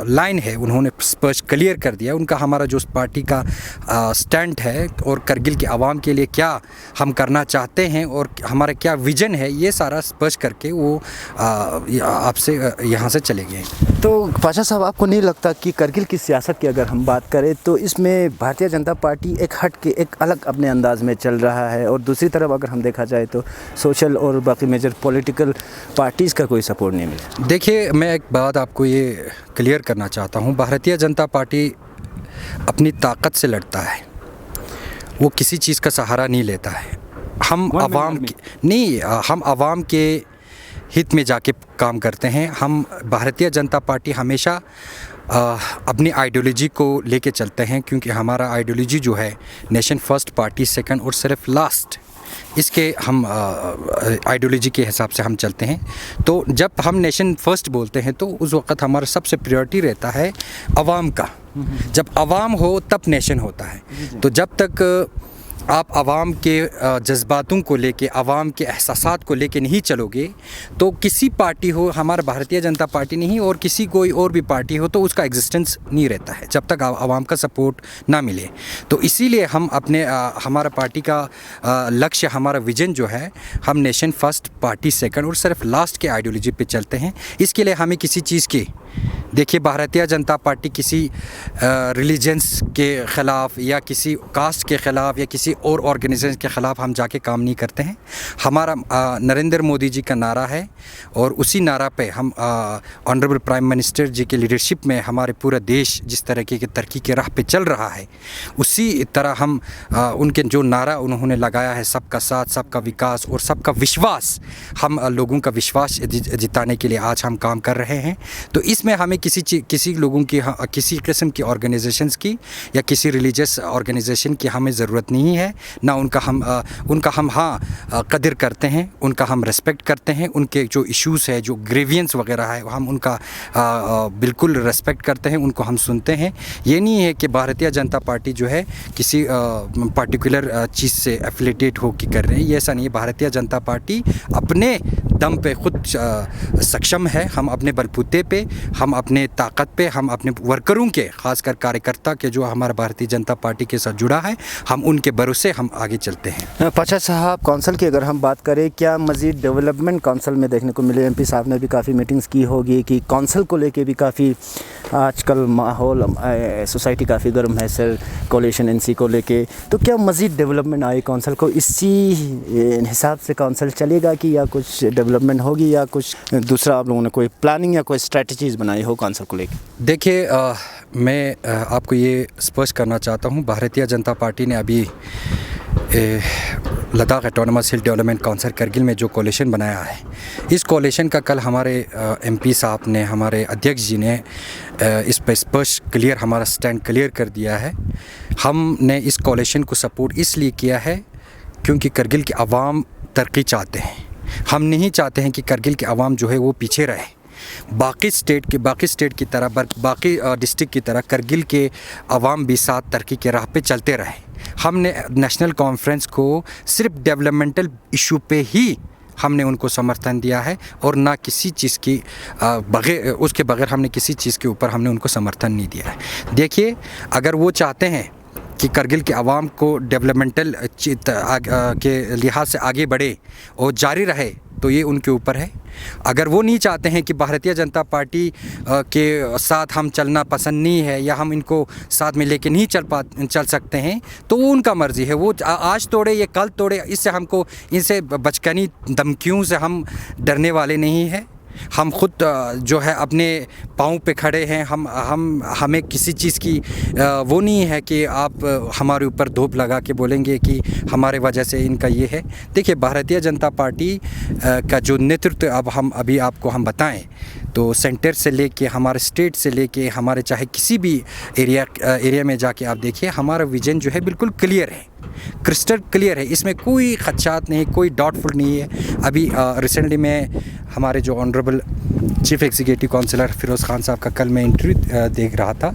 लाइन है उन्होंने स्पष्ट क्लियर कर दिया। उनका हमारा जो पार्टी का स्टैंड है और करगिल के आवाम के लिए क्या हम करना चाहते हैं और हमारा क्या विजन है, ये सारा स्पष्ट करके वो आपसे यहाँ से चले गए। तो पाशा साहब, आपको नहीं लगता कि करगिल की सियासत की अगर हम बात करें तो इसमें भारतीय जनता पार्टी एक हट के एक अलग अपने अंदाज में चल रहा है, और दूसरी तरफ अगर हम देखा जाए तो सोशल और बाकी मेजर पॉलिटिकल पार्टीज़ का कोई सपोर्ट नहीं मिला? देखिए मैं एक बात आपको ये क्लियर करना चाहता हूँ, भारतीय जनता पार्टी अपनी ताकत से लड़ता है, वो किसी चीज़ का सहारा नहीं लेता है। हम आवाम के हित में जाके काम करते हैं। हम भारतीय जनता पार्टी हमेशा अपनी आइडियोलॉजी को लेके चलते हैं, क्योंकि हमारा आइडियोलॉजी जो है नेशन फर्स्ट, पार्टी सेकंड और सिर्फ लास्ट, इसके हम आइडियोलॉजी के हिसाब से हम चलते हैं। तो जब हम नेशन फर्स्ट बोलते हैं तो उस वक्त हमारा सबसे प्रायोरिटी रहता है आवाम का। जब आवाम हो तब नेशन होता है। तो जब तक आप आवाम के जज्बातों को लेके, आवाम के एहसासात को लेके नहीं चलोगे, तो किसी पार्टी हो, हमारा भारतीय जनता पार्टी नहीं और किसी कोई और भी पार्टी हो, तो उसका एग्जिस्टेंस नहीं रहता है जब तक आवाम का सपोर्ट ना मिले। तो इसीलिए हम अपने हमारा पार्टी का लक्ष्य, हमारा विजन जो है, हम नेशन फर्स्ट, पार्टी सेकंड और सिर्फ लास्ट के आइडियोलॉजी पे चलते हैं। इसके लिए हमें किसी चीज़ की, देखिए भारतीय जनता पार्टी किसी रिलीजन्स के ख़िलाफ़ या किसी कास्ट के ख़िलाफ़ या किसी और ऑर्गेनाइजेशन के ख़िलाफ़ हम जाके काम नहीं करते हैं। हमारा नरेंद्र मोदी जी का नारा है और उसी नारा पे हम ऑनरेबल प्राइम मिनिस्टर जी के लीडरशिप में हमारे पूरा देश जिस तरीके की तरक्की के राह पे चल रहा है, उसी तरह हम उनके जो नारा उन्होंने लगाया है, सबका साथ, सबका विकास और सबका विश्वास, हम लोगों का विश्वास जिताने के लिए आज हम काम कर रहे हैं। तो इसमें हमें किसी लोगों की, किसी किस्म की ऑर्गेनाइजेशंस की या किसी रिलीजियस ऑर्गेनाइजेशन की हमें ज़रूरत नहीं है। है, ना उनका हम कदर करते हैं, उनका हम रिस्पेक्ट करते हैं। उनके जो इश्यूज़ है, जो ग्रेवियंस वगैरह है, हम उनका बिल्कुल रिस्पेक्ट करते हैं, उनको हम सुनते हैं। ये नहीं है कि भारतीय जनता पार्टी जो है किसी पर्टिकुलर चीज़ से एफिलेटेड हो के कर रहे हैं, ये ऐसा नहीं है। भारतीय जनता पार्टी अपने दम पे खुद सक्षम है। हम अपने बलबूते पे, हम अपने ताकत पे, हम अपने वर्करों के, ख़ासकर कार्यकर्ता के जो हमारा भारतीय जनता पार्टी के साथ जुड़ा है, हम उनके भरोसे हम आगे चलते हैं। पाशा साहब, काउंसिल की अगर हम बात करें, क्या मज़ीद डेवलपमेंट काउंसिल में देखने को मिले? एमपी साहब ने भी काफ़ी मीटिंग्स की होगी कि काउंसिल को लेके भी काफ़ी आजकल माहौल सोसाइटी काफ़ी गर्म है सर, कोalition एनसी को लेके, तो क्या मज़ीद डेवलपमेंट आई काउंसिल को? इसी हिसाब से काउंसिल चलेगा कि या कुछ डेवलपमेंट होगी या कुछ दूसरा आप लोगों ने कोई प्लानिंग या कोई स्ट्रेटजीज़ बनाई हो काउंसिल को लेके? देखिए, मैं आपको ये स्पष्ट करना चाहता हूँ, भारतीय जनता पार्टी ने अभी लद्दाख ऑटोनमस हिल डेवलपमेंट काउंसिल करगिल में जो कोalition बनाया है, इस कोalition का कल हमारे एमपी साहब ने, हमारे अध्यक्ष जी ने इस पर स्पष्ट क्लियर हमारा स्टैंड क्लियर कर दिया है। हमने इस कोalition को सपोर्ट इसलिए किया है क्योंकि करगिल की आवाम तरक्की चाहते हैं। हम नहीं चाहते हैं कि करगिल की आवाम जो है वो पीछे रहे। बाकी स्टेट की तरह, बाकी डिस्ट्रिक्ट की तरह करगिल के आवाम भी साथ तरक्की के राह पे चलते रहे। हमने नेशनल कॉन्फ्रेंस को सिर्फ डेवलपमेंटल इशू पे ही हमने उनको समर्थन दिया है और ना किसी चीज़ की उसके बगैर हमने किसी चीज़ के ऊपर हमने उनको समर्थन नहीं दिया है। देखिए, अगर वो चाहते हैं कि करगिल के आवाम को डेवलपमेंटल के लिहाज से आगे बढ़े और जारी रहे, तो ये उनके ऊपर है। अगर वो नहीं चाहते हैं कि भारतीय जनता पार्टी के साथ हम चलना पसंद नहीं है या हम इनको साथ में लेके नहीं चल सकते हैं, तो वो उनका मर्ज़ी है। वो आज तोड़े या कल तोड़े, इनसे बचकानी धमकियों से हम डरने वाले नहीं हैं। हम खुद जो है अपने पाँव पे खड़े हैं। हमें किसी चीज़ की वो नहीं है कि आप हमारे ऊपर धूप लगा के बोलेंगे कि हमारे वजह से इनका ये है। देखिए, भारतीय जनता पार्टी का जो नेतृत्व अभी आपको हम बताएं, तो सेंटर से लेके, हमारे स्टेट से लेके, हमारे चाहे किसी भी एरिया में जाके आप देखिए, हमारा विजन जो है बिल्कुल क्लियर है, क्रिस्टल क्लियर है। इसमें कोई खदशात नहीं, कोई डाउटफुल नहीं है। अभी रिसेंटली में हमारे जो honourable chief executive councillor Firoz Khan sahab का कल मैं इंटरव्यू देख रहा था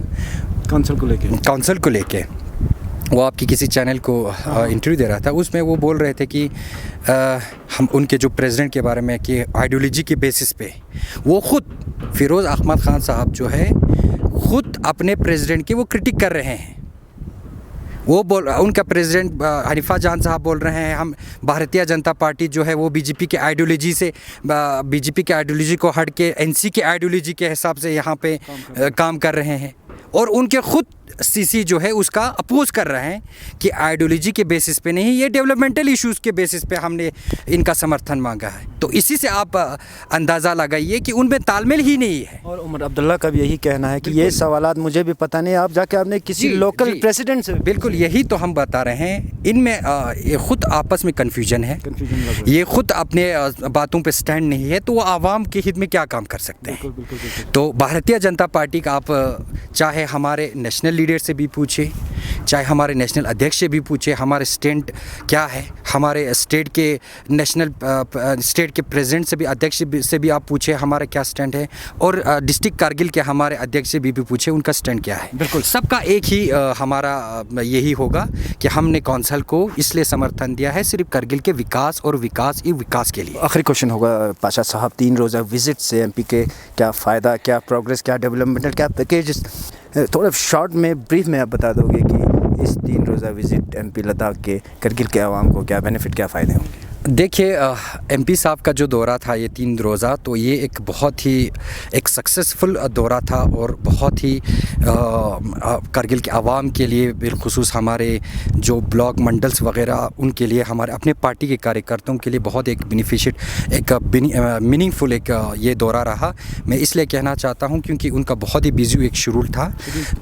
काउंसिल को लेके। वो आपकी किसी चैनल को इंटरव्यू दे रहा था। उसमें वो बोल रहे थे कि हम उनके जो प्रेसिडेंट के बारे में कि आइडियोलॉजी के बेसिस पे वो खुद फिरोज़ अहमद ख़ान साहब जो है खुद अपने प्रेसिडेंट की वो क्रिटिक कर रहे हैं। उनका प्रेसिडेंट हनीफा जान साहब बोल रहे हैं हम भारतीय जनता पार्टी जो है वो बीजेपी के आइडियोलॉजी को हट के एनसी के आइडियोलॉजी के हिसाब से यहाँ पे काम कर रहे हैं, और उनके खुद सीसी जो है उसका अपोज कर रहे हैं कि आइडियोलॉजी के बेसिस पे नहीं, ये डेवलपमेंटल इश्यूज़ के बेसिस पे हमने इनका समर्थन मांगा है। तो इसी से आप अंदाज़ा लगाइए कि उनमें तालमेल ही नहीं है। और उमर अब्दुल्ला का भी यही कहना है कि ये सवालात मुझे भी पता नहीं, आप जाके आपने किसी लोकल प्रेसिडेंट से। बिल्कुल, यही तो हम बता रहे हैं। इनमें ये खुद आपस में कन्फ्यूजन है, ये खुद अपने बातों पर स्टैंड नहीं है, तो वो आवाम के हित में क्या काम कर सकते हैं। तो भारतीय जनता पार्टी का आप चाहे हमारे नेशनल लीडर से भी पूछे, चाहे हमारे नेशनल अध्यक्ष से भी पूछे, हमारे स्टैंड क्या है, हमारे स्टेट के स्टेट के प्रेसिडेंट से भी, अध्यक्ष से भी आप पूछे हमारा क्या स्टैंड है, और डिस्ट्रिक्ट कारगिल के हमारे अध्यक्ष से भी पूछे उनका स्टैंड क्या है। बिल्कुल, सबका एक ही हमारा यही होगा कि हमने काउंसिल को इसलिए समर्थन दिया है सिर्फ करगिल के विकास और विकास के लिए। आखिरी क्वेश्चन होगा पाशा साहब, 3 रोज़ा विजिट से एमपी के क्या फ़ायदा, क्या प्रोग्रेस, क्या डेवलपमेंटल, क्या पैकेज, थोड़ा शॉर्ट में ब्रीफ में आप बता दोगे कि इस 3 रोज़ा विज़िट एमपी लद्दाख के करगिल के आवाम को क्या बेनिफिट, क्या फ़ायदे होंगे? देखिए, एमपी साहब का जो दौरा था ये 3 रोज़ा, तो ये एक बहुत ही एक सक्सेसफुल दौरा था और बहुत ही करगिल के आवाम के लिए, बिलखुसूस हमारे जो ब्लॉक मंडल्स वगैरह उनके लिए, हमारे अपने पार्टी के कार्यकर्ताओं के लिए बहुत एक मीनिंगफुल एक ये दौरा रहा। मैं इसलिए कहना चाहता हूँ क्योंकि उनका बहुत ही बिजी एक शेड्यूल था,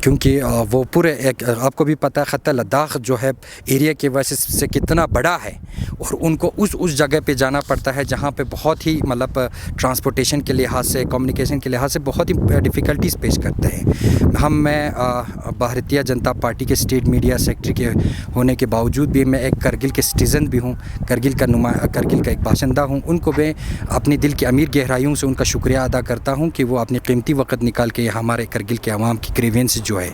क्योंकि वो पूरे आपको भी पता है ख़त्ता लद्दाख जो है एरिया के वजह से कितना बड़ा है, और उनको उस जगह पे जाना पड़ता है जहाँ पे बहुत ही मतलब ट्रांसपोर्टेशन के लिहाज से, कम्युनिकेशन के लिहाज से बहुत ही डिफ़िकल्टीज़ पेश करते हैं। मैं भारतीय जनता पार्टी के स्टेट मीडिया सेक्रेटरी के होने के बावजूद भी मैं एक करगिल के सिटीज़न भी हूँ, करगिल का एक बाशिंदा हूँ। उनको मैं अपने दिल की अमीर गहराइयों से उनका शुक्रिया अदा करता हूँ कि वो अपनी कीमती वक्त निकाल के हमारे करगिल के अवाम की ग्रीवेंस जो है,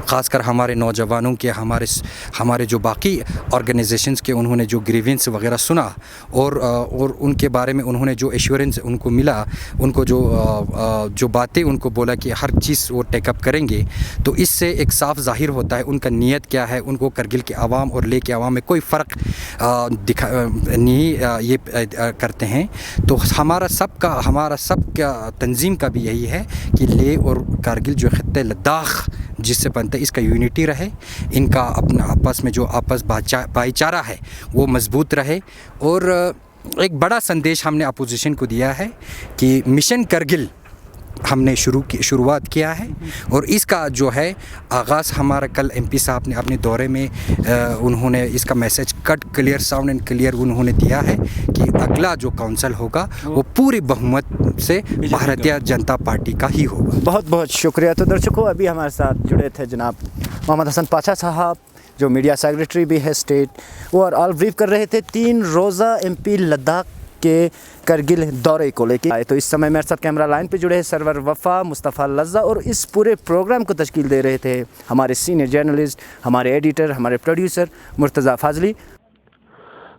ख़ासकर हमारे नौजवानों के, हमारे जो बाकी ऑर्गेनाइजेशंस के उन्होंने जो ग्रीवेंस वगैरह सुना और उनके बारे में उन्होंने जो एश्योरेंस उनको मिला, उनको जो बातें उनको बोला कि हर चीज़ वो टेकअप करेंगे, तो इससे एक साफ ज़ाहिर होता है उनका नीयत क्या है। उनको करगिल के आवाम और ले के आवाम में कोई फ़र्क नहीं ये करते हैं। तो हमारा सबका तंजीम का भी यही है कि ले और कारगिल जो खित्ते लद्दाख जिससे बनता है, इसका यूनिटी रहे, इनका अपना आपस में जो भाईचारा है वो मजबूत रहे। और एक बड़ा संदेश हमने अपोजिशन को दिया है कि मिशन करगिल हमने शुरुआत किया है और इसका जो है आगाज़ हमारा कल एमपी साहब ने अपने दौरे में उन्होंने इसका message clear sound and clear उन्होंने दिया है कि अगला जो काउंसिल होगा वो पूरी बहुमत से भारतीय जनता पार्टी का ही होगा। बहुत बहुत शुक्रिया। तो दर्शकों, अभी हमारे साथ जुड़े थे जनाब मोहम्मद हसन पाशा साहब, जो मीडिया सेक्रेटरी भी है स्टेट, और ऑल ब्रीफ कर रहे थे 3 रोज़ा एमपी लद्दाख के करगिल दौरे को लेकर आए। तो इस समय मेरे साथ कैमरा लाइन पे जुड़े हैं सरवर वफ़ा, मुस्तफ़ा लज्जा, और इस पूरे प्रोग्राम को तश्कील दे रहे थे हमारे सीनियर जर्नलिस्ट, हमारे एडिटर, हमारे प्रोड्यूसर मुर्तज़ा फाजली।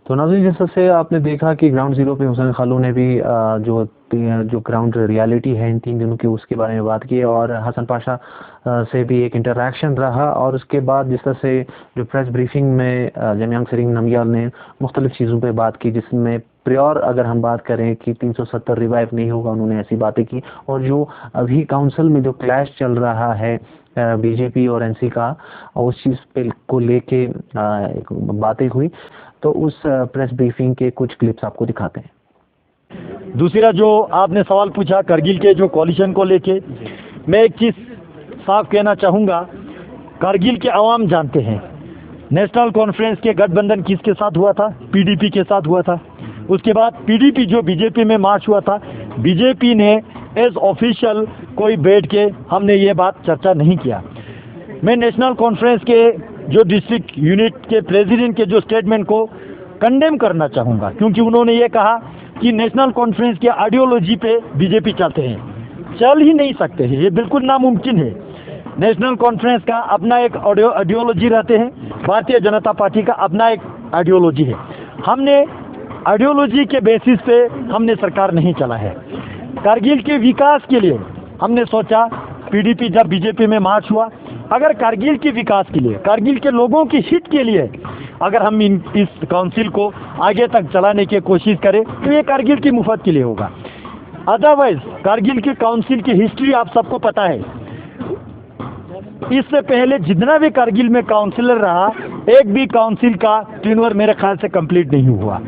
तो नाज़रीन, जैसा से आपने देखा कि ग्राउंड ज़ीरो पे हुसैन खालू ने भी जो ग्राउंड रियलिटी है इन 3 दिनों की उसके बारे में बात की, और हसन पाशा से भी एक इंटरेक्शन रहा। और उसके बाद जिस तरह से जो प्रेस ब्रीफिंग में जमयांग सेरिंग नामग्याल ने मुख्तलिफ़ चीज़ों पे बात की, जिसमें प्योर अगर हम बात करें कि 370 रिवाइव नहीं होगा, उन्होंने ऐसी बातें की। और जो अभी काउंसिल में जो क्लैश चल रहा है बीजेपी और एनसी का, उस चीज़ पे को लेके बातें हुई। तो उस प्रेस ब्रीफिंग के कुछ क्लिप्स आपको दिखाते हैं। दूसरा जो आपने सवाल पूछा करगिल के जो कॉलिशन को लेके, मैं एक चीज़ साफ कहना चाहूँगा, करगिल के अवाम जानते हैं नेशनल कॉन्फ्रेंस के गठबंधन किसके साथ हुआ था, पीडीपी के साथ हुआ था। उसके बाद पीडीपी जो बीजेपी में मार्च हुआ था, बीजेपी ने एज ऑफिशियल कोई बैठ के हमने ये बात चर्चा नहीं किया। मैं नेशनल कॉन्फ्रेंस के जो डिस्ट्रिक्ट यूनिट के प्रेसिडेंट के जो स्टेटमेंट को कंडेम करना चाहूँगा, क्योंकि उन्होंने ये कहा कि नेशनल कॉन्फ्रेंस के आइडियोलॉजी पे बीजेपी चलते हैं। चल ही नहीं सकते हैं, ये बिल्कुल नामुमकिन है। नेशनल कॉन्फ्रेंस का अपना एक आइडियोलॉजी रहते हैं, भारतीय जनता पार्टी का अपना एक आइडियोलॉजी है। हमने आइडियोलॉजी के बेसिस पे हमने सरकार नहीं चला है। कारगिल के विकास के लिए हमने सोचा, पीडीपी जब बीजेपी में मार्च हुआ, अगर कारगिल के विकास के लिए, कारगिल के लोगों की हित के लिए अगर हम इस काउंसिल को आगे तक चलाने की कोशिश करें तो ये कारगिल की मुफ्त के लिए होगा। अदरवाइज कारगिल की काउंसिल की हिस्ट्री आप सबको पता है। इससे पहले जितना भी कारगिल में काउंसिलर रहा, एक भी काउंसिल का टेन्योर मेरे ख्याल से कंप्लीट नहीं हुआ।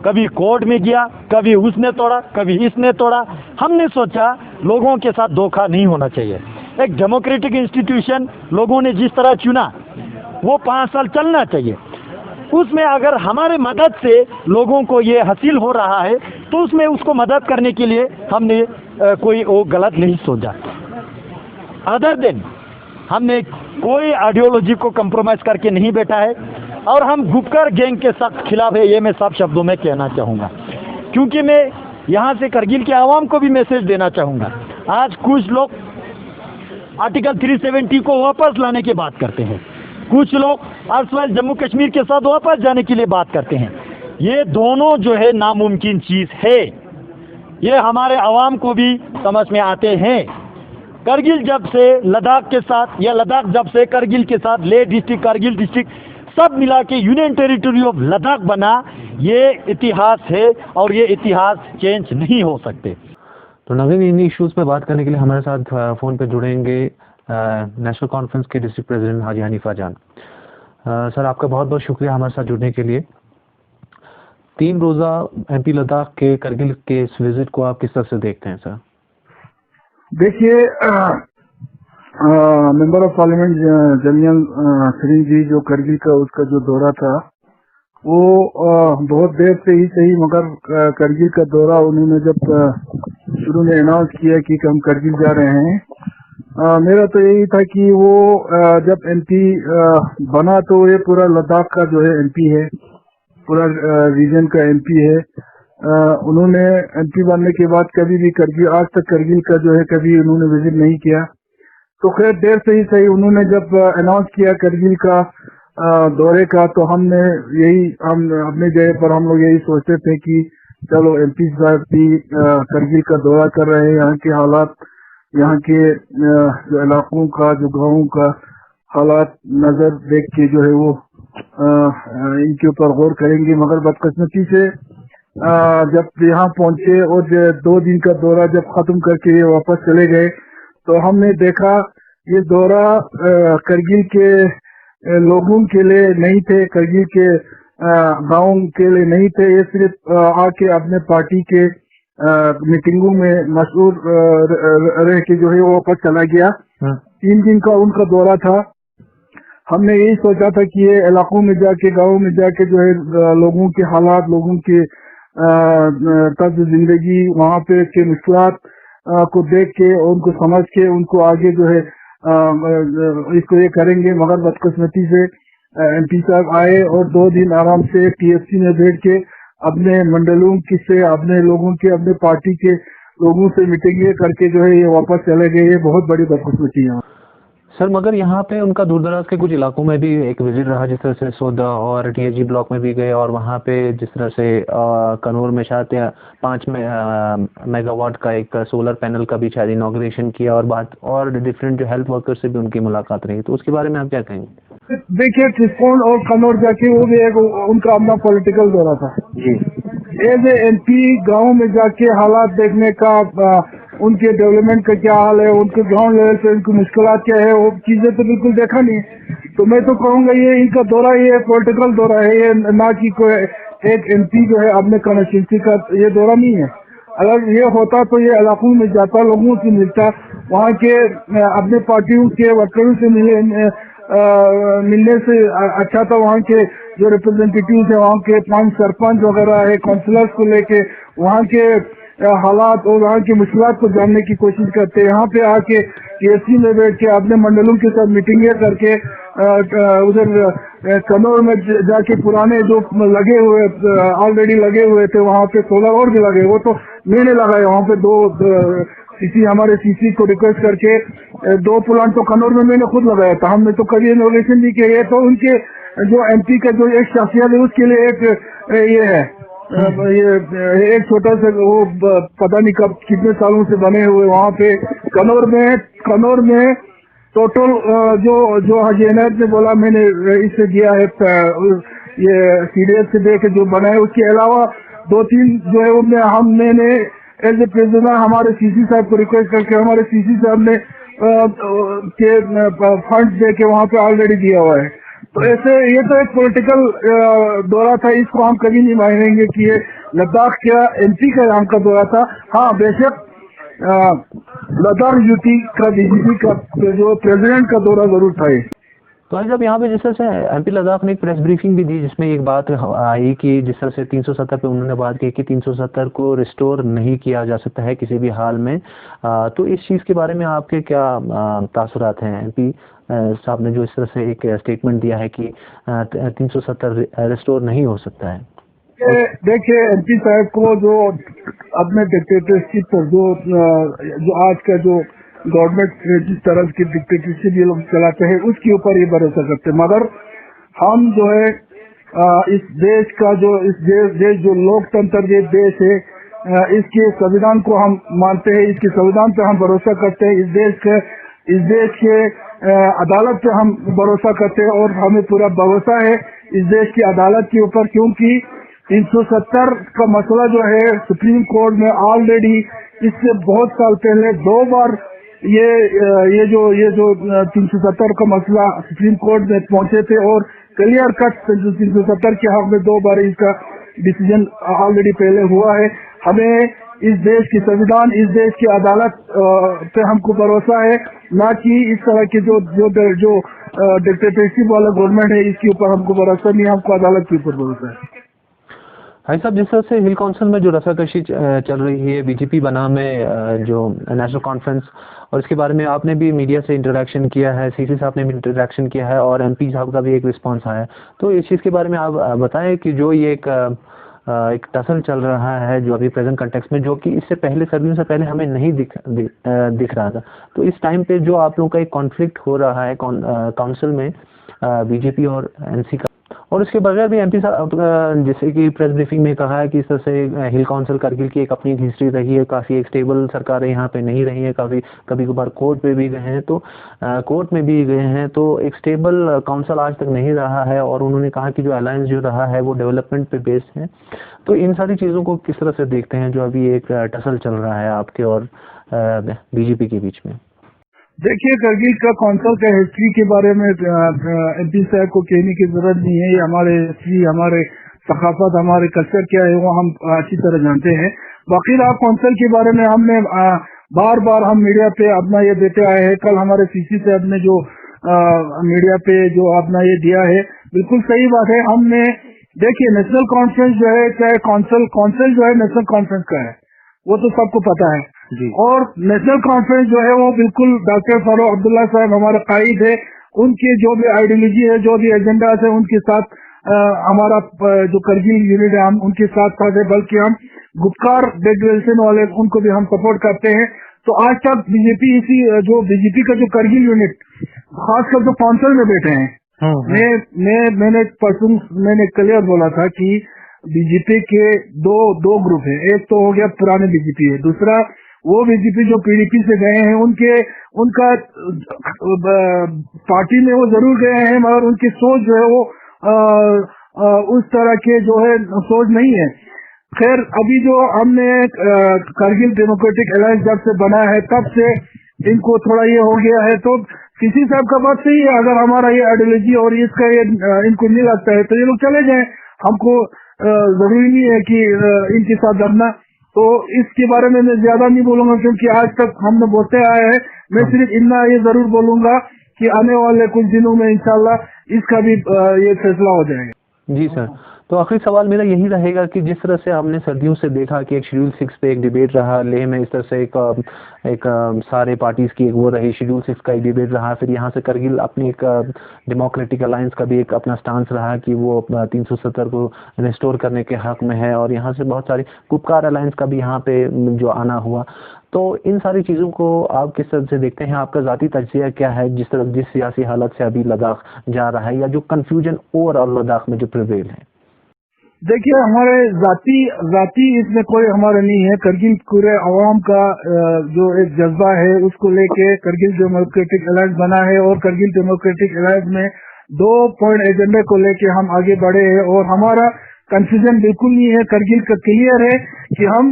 कभी कोर्ट में गया, कभी उसने तोड़ा, कभी इसने तोड़ा। हमने सोचा लोगों के साथ धोखा नहीं होना चाहिए। एक डेमोक्रेटिक इंस्टीट्यूशन लोगों ने जिस तरह चुना वो 5 साल चलना चाहिए। उसमें अगर हमारे मदद से लोगों को ये हासिल हो रहा है तो उसमें उसको मदद करने के लिए हमने कोई वो गलत नहीं सोचा। अदर देन हमने कोई आइडियोलॉजी को कंप्रोमाइज़ करके नहीं बैठा है, और हम गुपकर गैंग के सख्त खिलाफ है, ये मैं सब शब्दों में कहना चाहूँगा। क्योंकि मैं यहाँ से करगिल के आवाम को भी मैसेज देना चाहूँगा। आज कुछ लोग आर्टिकल 370 को वापस लाने की बात करते हैं, कुछ लोग अर्सवाइल जम्मू कश्मीर के साथ वापस जाने के लिए बात करते हैं। ये दोनों जो है नामुमकिन चीज़ है, ये हमारे आवाम को भी समझ में आते हैं। करगिल जब से लद्दाख के साथ, या लद्दाख जब से करगिल के साथ, ले डिस्ट्रिक्ट, करगिल डिस्ट्रिक्ट सब मिला के यूनियन टेरिटरी ऑफ लद्दाख बना, ये इतिहास है और ये इतिहास चेंज नहीं हो सकते। तो नवीन, इन इश्यूज़ पे बात करने के लिए हमारे साथ फ़ोन पे जुड़ेंगे नेशनल कॉन्फ्रेंस के डिस्ट्रिक्ट प्रेसिडेंट हाजी हनीफा जान। सर, आपका बहुत बहुत शुक्रिया हमारे साथ जुड़ने के लिए। 3 रोज़ा एमपी लद्दाख के करगिल के इस विजिट को आप किस तरह से देखते हैं सर? देखिए, member of parliament Jamyang Tsering ji जो करगिल का उसका जो दौरा था, वो बहुत देर से ही सही, मगर करगिल का दौरा उन्होंने जब शुरू में अनाउंस किया कि हम करगिल जा रहे हैं, मेरा तो यही था कि वो जब एमपी बना तो ये पूरा लद्दाख का जो है एमपी है, पूरा रीजन का एमपी है। उन्होंने एमपी बनने के बाद कभी भी करगिल, आज तक करगिल का जो है कभी उन्होंने विजिट नहीं किया। तो खैर देर से ही सही उन्होंने जब अनाउंस किया करगिल का दौरे का, तो हम अपने जगह पर हम लोग यही सोचते थे कि चलो एमपी साहब भी करगिल का दौरा कर रहे हैं, यहाँ के हालात, यहाँ के जो इलाकों का, जो गाँवों का हालात नजर देख के जो है वो इनके ऊपर गौर करेंगे। मगर बदकिस्मती से जब यहाँ पहुंचे और 2 दिन का दौरा जब खत्म करके ये वापस चले गए, तो हमने देखा ये दौरा करगिल के लोगों के लिए नहीं थे, करगिल के गाँव के लिए नहीं थे। ये सिर्फ आके अपने पार्टी के मीटिंगों में मशहूर रह के जो है वो वापस चला गया। 3 दिन का उनका दौरा था। हमने यही सोचा था कि ये इलाकों में जाके, गाँव में जाके जो है लोगों के हालात, लोगों के तर्ज जिंदगी, वहाँ पे के मुश्किलात को देख के, उनको समझ के, उनको आगे जो है इसको ये करेंगे। मगर बदकिस्मती से एमपी साहब आए और 2 दिन आराम से टीएफसी में बैठ के अपने मंडलों से, अपने लोगों के, अपने पार्टी के लोगों से मीटिंगें करके जो है ये वापस चले गए। ये बहुत बड़ी बदकिस्मती है सर। मगर यहाँ पे उनका दूर दराज के कुछ इलाकों में भी एक विजिट रहा, जिस तरह से सोदा और टीएचजी ब्लॉक में भी गए, और वहाँ पे जिस तरह से कनौर में शायद 5 मेगावाट का एक सोलर पैनल का भी शायद इनॉग्रेशन किया, और बात और डिफरेंट जो हेल्थ वर्कर से भी उनकी मुलाकात रही। तो उसके बारे में आप क्या कहेंगे? देखिए, त्रिकोण और कनौर जाके वो भी एक उनका अपना पॉलिटिकल दौरा था जी। एज ए एमपी गाँव में जाके हालात देखने का, उनके डेवलपमेंट का क्या हाल है, उनके ग्राउंड लेवल पे उनकी मुश्किलात क्या है, वो चीजें तो बिल्कुल देखा नहीं। तो मैं तो कहूँगा ये इनका दौरा, ये पॉलिटिकल दौरा है, ये ना कि कोई एक एमपी जो है अपने कॉन्स्टिट्यूंसी का ये दौरा नहीं है। अगर ये होता तो ये इलाकों में जाता, लोगों से मिलता, वहाँ के अपने पार्टियों के वर्करों से मिलने से अच्छा था। वहाँ के जो रिप्रेजेंटेटिव है, वहाँ के 5 सरपंच वगैरह है, काउंसिलर्स को लेके वहाँ के हालात और वहाँ की मुश्किलात को जानने की कोशिश करते हैं। यहाँ पे आके टीएससी में बैठ के अपने मंडलों के साथ मीटिंगें करके उधर कनौर में जाके पुराने जो लगे हुए, ऑलरेडी लगे हुए थे वहाँ पे सोलर और भी लगे, वो तो मैंने लगाए वहाँ पे 2 सीसी, हमारे सीसी को रिक्वेस्ट करके 2 प्लांट तो कनौर में मैंने खुद लगाया था। हमने तो कभी इनोवेशन भी किया। तो उनके जो एमपी का जो एक शख्सियत है उसके लिए एक ये है, ये एक छोटा सा वो पता नहीं कब कितने सालों से बने हुए वहाँ पे कनौर में टोटल जो हाजी इनायत ने बोला, मैंने इससे दिया है, ये सीडीएस से देके जो बना है। उसके अलावा 2-3 जो है वो मैंने एज ए प्रेसिडेंट हमारे सीसी साहब को रिक्वेस्ट करके हमारे सीसी साहब ने के फंड दे के वहाँ पे ऑलरेडी दिया हुआ है। तो ऐसे ये तो एक पॉलिटिकल दौरा था, इसको हम कभी नहीं मानेंगे कि ये लद्दाख का एमपी का यहाँ का दौरा था। हाँ, बेशक लद्दाख यूटी का बीजेपी का जो प्रेसिडेंट का दौरा जरूर था। तो आज जब यहाँ पे जिस तरह से एमपी लद्दाख ने एक प्रेस ब्रीफिंग भी दी, जिसमें एक बात आई कि जिस तरह से 370 पे उन्होंने बात की कि 370 को रिस्टोर नहीं किया जा सकता है किसी भी हाल में। तो इस चीज़ के बारे में आपके क्या तासुरात हैं? एमपी साहब ने जो इस तरह से एक स्टेटमेंट दिया है कि 370 रिस्टोर नहीं हो सकता है। देखिए, एमपी साहब को जो अपने डिक्टेटरशिप पर जो आज का जो गवर्नमेंट जिस तरह की डिक्टेटरशिप ये लोग चलाते हैं उसके ऊपर ये भरोसा करते हैं। मगर हम जो है इस देश का जो देश जो लोकतंत्र ये देश है, इसके संविधान को हम मानते हैं, इसके संविधान पे हम भरोसा करते हैं, इस देश के अदालत पे हम भरोसा करते हैं और हमें पूरा भरोसा है इस देश की अदालत के ऊपर। क्योंकि 370 का मसला जो है सुप्रीम कोर्ट में ऑलरेडी इससे बहुत साल पहले 2 बार ये जो 370 का मसला सुप्रीम कोर्ट में पहुंचे थे और क्लियर कट 370 के हक में 2 बार इसका डिसीजन ऑलरेडी पहले हुआ है। हमें इस देश की संविधान, इस देश की अदालत पे हमको भरोसा है, ना कि इस तरह के जो डिक्टेटरशिप वाला गवर्नमेंट है इसके ऊपर हमको भरोसा नहीं, हमको अदालत के ऊपर भरोसा है। भाई साहब, जिस तरह से हिल काउंसिल में जो रसाकशी चल रही है बीजेपी बनाम में जो नेशनल कॉन्फ्रेंस, और इसके बारे में आपने भी मीडिया से इंटरेक्शन किया है, सीसी साहब ने भी इंटरेक्शन किया है और एमपी साहब का भी एक रिस्पांस आया है, तो इस चीज़ के बारे में आप बताएं कि जो ये एक टसल चल रहा है जो अभी प्रेजेंट कंटेक्स्ट में, जो कि इससे पहले सर्दियों से पहले हमें नहीं दिख रहा था, तो इस टाइम पे जो आप लोगों का एक कॉन्फ्लिक्ट हो रहा है काउंसिल में बीजेपी और एनसी का, और उसके बगैर भी एमपी साहब जैसे कि प्रेस ब्रीफिंग में कहा है कि इस तरह से हिल काउंसिल करगिल की एक अपनी हिस्ट्री रही है, काफ़ी एक स्टेबल सरकारें यहाँ पे नहीं रही है, कभी कभार कोर्ट पे भी गए हैं, तो कोर्ट में भी गए हैं, तो एक स्टेबल काउंसिल आज तक नहीं रहा है, और उन्होंने कहा कि जो अलायंस जो रहा है वो डेवलपमेंट पे बेस्ड है। तो इन सारी चीज़ों को किस तरह से देखते हैं जो अभी एक टसल चल रहा है आपके और बीजेपी के बीच में? देखिए, करगिल का काउंसिल का हिस्ट्री के बारे में एमपी साहब को कहने की जरूरत नहीं है। ये हमारे हिस्ट्री, हमारे सकाफत, हमारे कल्चर क्या है वो हम अच्छी तरह जानते हैं। बाकी रहा काउंसिल के बारे में, हमने बार बार हम मीडिया पे अपना ये देते आए हैं। कल हमारे सीसी साहब ने जो मीडिया पे जो अपना ये दिया है, बिल्कुल सही बात है। हमने देखिए, नेशनल कॉन्फ्रेंस जो है, चाहे काउंसिल जो है नेशनल कॉन्फ्रेंस का है, वो तो सबको पता है जी। और नेशनल कॉन्फ्रेंस जो है वो बिल्कुल डॉक्टर फारूक अब्दुल्ला साहब हमारे कायद है, उनके जो भी आइडियोलॉजी है, जो भी एजेंडाज है, उनके साथ हमारा जो करगिल यूनिट है हम उनके साथ है, बल्कि हम गुप्कार डेक्लेरेशन वाले उनको भी हम सपोर्ट करते हैं। तो आज तक बीजेपी का जो करगिल यूनिट खासकर जो काउंसिल में बैठे हैं, मैंने क्लियर बोला था कि बीजेपी के दो ग्रुप है। एक तो हो गया पुराने बीजेपी है, दूसरा वो बीजेपी जो पीडीपी से गए हैं, उनका पार्टी में वो जरूर गए हैं, मगर उनकी सोच जो है वो उस तरह के जो है सोच नहीं है। खैर, अभी जो हमने करगिल डेमोक्रेटिक अलायंस जब से बना है तब से इनको थोड़ा ये हो गया है। तो किसी साहब का बात सही है, अगर हमारा ये आइडियोलॉजी और इसका ये इनको नहीं लगता है तो ये लोग चले जाएं, हमको जरूरी नहीं है कि इनके साथ लड़ना। तो इसके बारे में मैं ज्यादा नहीं बोलूंगा, क्योंकि आज तक हमने बोलते आए हैं। मैं सिर्फ इतना ये जरूर बोलूंगा कि आने वाले कुछ दिनों में इंशाल्लाह इसका भी ये फैसला हो जाएगा। जी सर, तो आखिरी सवाल मेरा यही रहेगा कि जिस तरह से हमने सर्दियों से देखा कि एक शेड्यूल 6 पे एक डिबेट रहा, लेह में इस तरह से एक सारे पार्टीज की एक वो रही, शेड्यूल 6 का एक डिबेट रहा, फिर यहाँ से करगिल अपनी एक डेमोक्रेटिक अलायंस का भी एक अपना स्टांस रहा कि वो 370 को रिस्टोर करने के हक में है, और यहाँ से बहुत सारी गुप्कार अलायंस का भी यहाँ पे जो आना हुआ। तो इन सारी चीज़ों को आप किस तरह से देखते हैं? आपका ज़ाती तजज़िया क्या है जिस सियासी हालत से अभी लद्दाख जा रहा है, या जो कन्फ्यूजन ओवरऑल लद्दाख में जो प्रिवेल है? देखिए, हमारे जाती इसमें कोई हमारा नहीं है। करगिल पूरे अवाम का जो एक जज्बा है उसको लेके करगिल डेमोक्रेटिक अलायंस बना है, और करगिल डेमोक्रेटिक अलायंस में 2 पॉइंट एजेंडे को लेके हम आगे बढ़े हैं, और हमारा कंफ्यूजन बिल्कुल नहीं है। करगिल का क्लियर है कि हम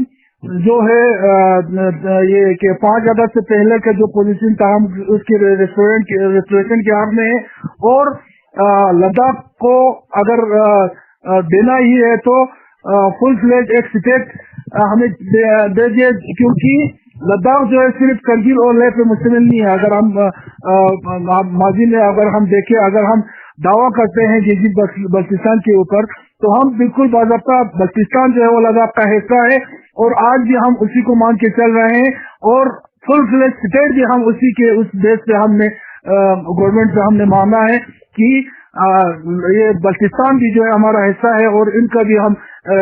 जो है ये कि 5 अगस्त से पहले का जो पोजीशन था हम उसके रेस्टोरेशन के हक में है, और लद्दाख को अगर देना ही है तो फुल फ्लेज एक स्टेट हमें दे दिए, क्योंकि लद्दाख जो है सिर्फ करगिल और लेह पे मुश्तमिल नहीं है। अगर हम माजी में अगर हम देखें, अगर हम दावा करते हैं गिलगित बल्तिस्तान के ऊपर, तो हम बिल्कुल बाज़ाब्ता बल्तिस्तान जो है वो लद्दाख का हिस्सा है, और आज भी हम उसी को मान के चल रहे हैं, और फुल फ्लेज स्टेट भी हम उसी के उस देश से हमने गवर्नमेंट से हमने मांगा है कि ये बल्तिस्तान भी जो है हमारा हिस्सा है, और इनका भी हम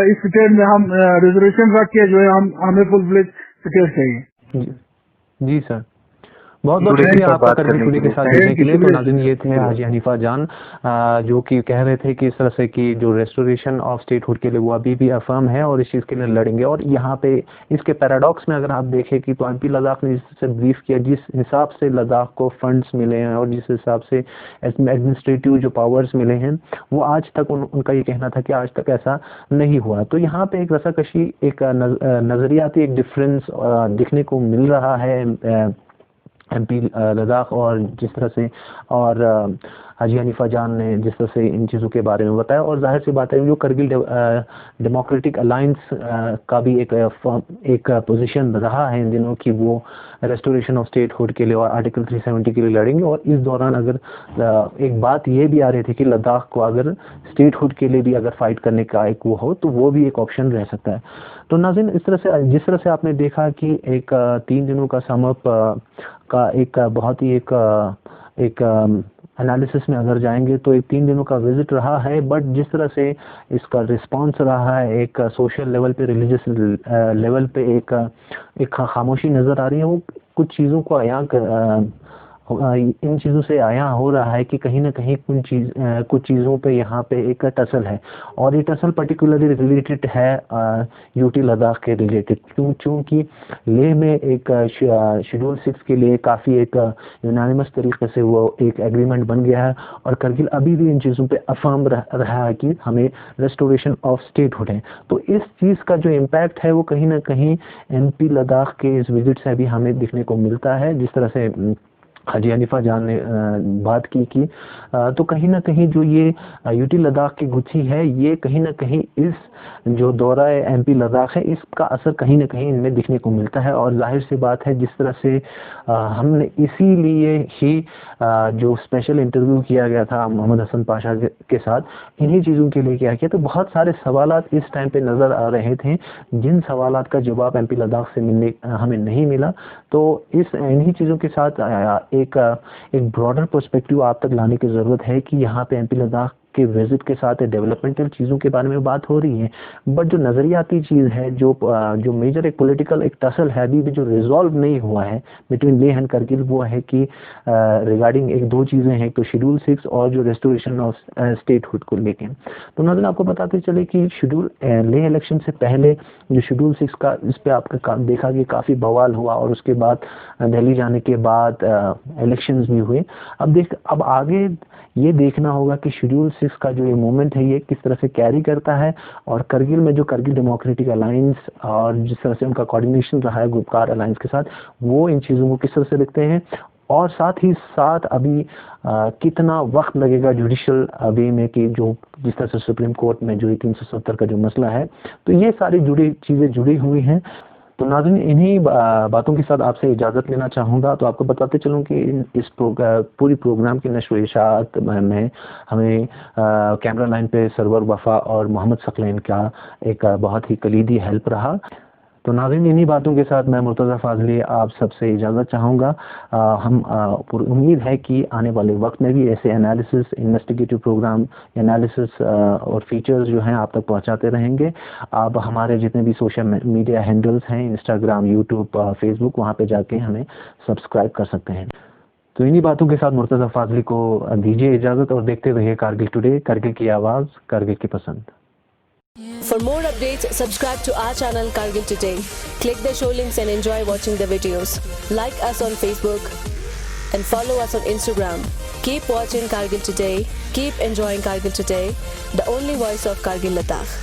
इस स्टेट में हम रिजर्वेशन रख के जो है हमें फुल फ्लेज स्टेट चाहिए। जी सर, बहुत बहुत शुक्रिया आपका करगिल टुडे के साथ जुड़ने के लिए। तो नाज़रीन, ये थे हाजी हनीफा जान जो कि कह रहे थे कि इस तरह से कि जो रेस्टोरेशन ऑफ स्टेटहुड के लिए वो अभी भी अफर्म है और इस चीज़ के लिए लड़ेंगे। और यहाँ पे इसके पैराडॉक्स में अगर आप देखें कि तो एमपी लद्दाख ने जिससे ब्रीफ किया, जिस हिसाब से लद्दाख को फंड्स मिले हैं और जिस हिसाब से एडमिनिस्ट्रेटिव जो पावर्स मिले हैं, वो आज तक उनका ये कहना था कि आज तक ऐसा नहीं हुआ। तो यहाँ पे एक रसाकशी, एक नज़रियाती एक डिफरेंस दिखने को मिल रहा है एमपी लद्दाख और जिस तरह से, और हाजी हनीफा जान ने जिस तरह से इन चीज़ों के बारे में बताया। और जाहिर सी बात है जो करगिल डेमोक्रेटिक अलायंस का भी एक पोजीशन रहा है इन दिनों कि वो रेस्टोरेशन ऑफ स्टेटहुड के लिए और आर्टिकल 370 के लिए लड़ेंगे। और इस दौरान अगर एक बात ये भी आ रही थी कि लद्दाख को अगर स्टेटहुड के लिए भी अगर फाइट करने का एक वो हो तो वो भी एक ऑप्शन रह सकता है। तो नाज़रीन, इस तरह से जिस तरह से आपने देखा कि एक 3 दिनों का समअप का एक बहुत ही एक एनालिसिस में अगर जाएंगे तो एक 3 दिनों का विजिट रहा है। बट जिस तरह से इसका रिस्पांस रहा है एक सोशल लेवल पे, रिलीजियस लेवल पे एक खामोशी नज़र आ रही है। वो कुछ चीज़ों को इन चीज़ों से आया हो रहा है कि कहीं ना कहीं कुछ चीज़ों पे यहाँ पे एक टसल है। और ये टसल पर्टिकुलरली रिलेटेड है यूटी लद्दाख के रिलेटेड, क्योंकि लेह में एक शेड्यूल 6 के लिए काफ़ी एक यूनानिमस तरीके से वो एक एग्रीमेंट बन गया है। और करगिल अभी भी इन चीज़ों पे अफर्म रहा है कि हमें रेस्टोरेशन ऑफ स्टेटहुड है। तो इस चीज़ का जो इम्पैक्ट है वो कहीं ना कहीं MP लद्दाख के इस विजिट से भी हमें दिखने को मिलता है। जिस तरह से हाजी हनीफा जान ने बात की तो कहीं ना कहीं जो ये यूटी लद्दाख की गुत्थी है ये कहीं ना कहीं इस जो दौरा MP लद्दाख है इसका असर कहीं ना कहीं इनमें दिखने को मिलता है। और जाहिर सी बात है जिस तरह से हमने इसीलिए ही जो स्पेशल इंटरव्यू किया गया था मोहम्मद हसन पाशा के साथ, इन्हीं चीज़ों के लिए किया गया। तो बहुत सारे सवालात इस टाइम पे नज़र आ रहे थे जिन सवालात का जवाब MP लद्दाख से हमें नहीं मिला। तो इन्हीं चीज़ों के साथ एक ब्रॉडर पर्सपेक्टिव आप तक लाने की ज़रूरत है कि यहाँ पे MP लद्दाख के विजिट के साथ डेवलपमेंटल चीज़ों के बारे में बात हो रही है। बट जो नज़रियाती चीज़ है, जो मेजर एक पॉलिटिकल एक टसल है अभी भी जो रिजॉल्व नहीं हुआ है बिटवीन लेह एंड करगिल, वो है कि रिगार्डिंग एक 2 चीज़ें हैं, तो शेड्यूल 6 और जो रेस्टोरेशन ऑफ स्टेटहुड को लेके। तो नाज़रीन आपको बताते चले कि शेड्यूल लेह इलेक्शन से पहले जो शेड्यूल 6 का इस पर आपका देखा कि काफ़ी बवाल हुआ और उसके बाद दिल्ली जाने के बाद इलेक्शंस भी हुए। अब आगे ये देखना होगा कि शेड्यूल 6 का जो ये मूवमेंट है ये किस तरह से कैरी करता है। और करगिल में जो करगिल डेमोक्रेटिक अलायंस और जिस तरह से उनका कोऑर्डिनेशन रहा है गुपकार अलायंस के साथ, वो इन चीज़ों को किस तरह से देखते हैं। और साथ ही साथ अभी कितना वक्त लगेगा जुडिशल वे में कि जो जिस तरह से सुप्रीम कोर्ट में जो 370 का जो मसला है, तो ये सारी चीज़ें जुड़ी हुई हैं। तो नाज़रीन इन्हीं बातों के साथ आपसे इजाज़त लेना चाहूँगा। तो आपको बताते चलूँ कि इस पूरी प्रोग्राम की नश्र इशाअत में हमें कैमरा लाइन पे सरवर वफ़ा और मोहम्मद सकलैन का एक बहुत ही कलीदी हेल्प रहा। तो नाज़रीन इन्हीं बातों के साथ मैं मुर्तज़ा फ़ाज़ली आप सबसे इजाज़त चाहूँगा। हम उम्मीद है कि आने वाले वक्त में भी ऐसे एनालिसिस, इन्वेस्टिगेटिव प्रोग्राम, एनालिसिस और फीचर्स जो हैं आप तक पहुँचाते रहेंगे। आप हमारे जितने भी सोशल मीडिया हैंडल्स हैं, इंस्टाग्राम, यूट्यूब, फेसबुक, वहाँ पे जाके हमें सब्सक्राइब कर सकते हैं। तो इन्हीं बातों के साथ मुर्तज़ा फ़ाज़ली को दीजिए इजाज़त और देखते रहिए कारगिल टुडे, करगिल की आवाज़, करगिल की पसंद। For more updates, subscribe to our channel Kargil Today. Click the show links and enjoy watching the videos. Like us on Facebook and follow us on Instagram. Keep watching Kargil Today. Keep enjoying Kargil Today, the only voice of Kargil Ladakh.